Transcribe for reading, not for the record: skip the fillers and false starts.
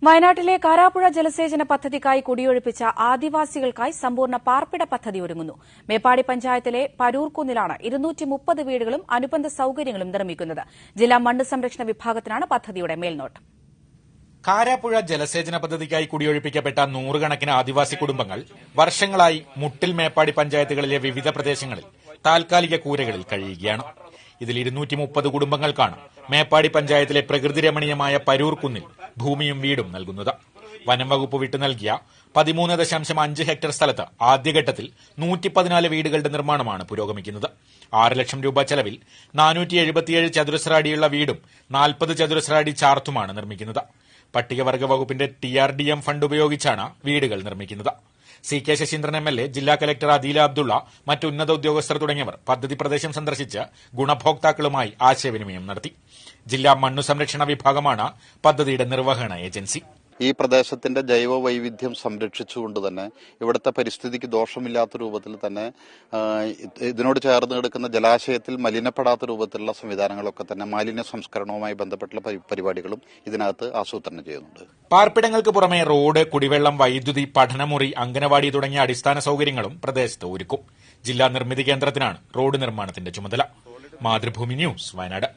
വയനാട്ടിലെ കാരാപ്പുഴ ജലസേചന പദ്ധതിക്കായി കുടിയൊഴിപ്പിച്ച ആദിവാസികൾക്കായി സമ്പൂർണ്ണ പാർപ്പിട പദ്ധതി ഒരുങ്ങുന്നു. മേപ്പാടി പഞ്ചായത്തിലെ പരൂർക്കുന്നിലാണ് 230 വീടുകളും അനുബന്ധ സൌകര്യങ്ങളും നിർമ്മിക്കുന്നത്. ജില്ലാ മണ്ണ് സംരക്ഷണ വിഭാഗത്തിനാണ് പദ്ധതിയുടെ മേൽനോട്ടം. കാരാപ്പുഴ ജലസേചന പദ്ധതിക്കായി കുടിയൊഴിപ്പിക്കപ്പെട്ട നൂറുകണക്കിന് ആദിവാസി കുടുംബങ്ങൾ വർഷങ്ങളായി മുട്ടിൽ മേപ്പാടി പഞ്ചായത്തുകളിലെ വിവിധ പ്രദേശങ്ങളിൽ താൽക്കാലിക കൂരകളിൽ കഴിയുകയാണ്. ഇതിൽ 230 കുടുംബങ്ങൾക്കാണ് മേപ്പാടി പഞ്ചായത്തിലെ പ്രകൃതിരമണീയമായ പരൂർക്കുന്നിൽ ഭൂമിയും വീടും നൽകുന്നത്. വനം വകുപ്പ് വിട്ടു നൽകിയ 13.5 ഹെക്ടർ സ്ഥലത്ത് ആദ്യഘട്ടത്തിൽ 114 വീടുകളുടെ നിർമ്മാണമാണ് പുരോഗമിക്കുന്നത്. 6 ലക്ഷം രൂപ ചെലവിൽ 477 ചതുരശ്ര അടിയുള്ള വീടും 40 ചതുരശ്ര അടി ചാർത്തുമാണ് നിർമ്മിക്കുന്നത്. പട്ടികവർഗ വകുപ്പിന്റെ TRDM ഫണ്ട് ഉപയോഗിച്ചാണ് വീടുകൾ നിർമ്മിക്കുന്നത്. CK ശശീന്ദ്രൻ MLA, ജില്ലാ കലക്ടർ അദീല അബ്ദുള്ള, മറ്റ് ഉന്നത ഉദ്യോഗസ്ഥർ തുടങ്ങിയവർ പദ്ധതി പ്രദേശം സന്ദർശിച്ച് ഗുണഭോക്താക്കളുമായി ആശയവിനിമയം നടത്തി. ജില്ലാ മണ്ണു സംരക്ഷണ വിഭാഗമാണ് പദ്ധതിയുടെ നിർവഹണ ഏജൻസി. ഈ പ്രദേശത്തിന്റെ ജൈവ വൈവിധ്യം സംരക്ഷിച്ചുകൊണ്ട് തന്നെ ഇവിടുത്തെ പരിസ്ഥിതിക്ക് ദോഷമില്ലാത്ത രൂപത്തിൽ തന്നെ ഇതിനോട് ചേർന്ന് കിടക്കുന്ന ജലാശയത്തിൽ മലിനപ്പെടാത്ത രൂപത്തിലുള്ള സംവിധാനങ്ങളൊക്കെ തന്നെ മാലിന്യ സംസ്കരണവുമായി ബന്ധപ്പെട്ടുള്ള പരിപാടികളും ഇതിനകത്ത് ആസൂത്രണം ചെയ്യുന്നുണ്ട്. പാർപ്പിടങ്ങൾക്ക് പുറമെ റോഡ്, കുടിവെള്ളം, വൈദ്യുതി, പഠനമുറി, അംഗനവാടി തുടങ്ങിയ അടിസ്ഥാന സൌകര്യങ്ങളും പ്രദേശത്ത് ഒരുക്കും. ജില്ലാ നിർമ്മിതി കേന്ദ്രത്തിനാണ് റോഡ് നിർമ്മാണത്തിന്റെ ചുമതല. മാതൃഭൂമി ന്യൂസ്, വയനാട്.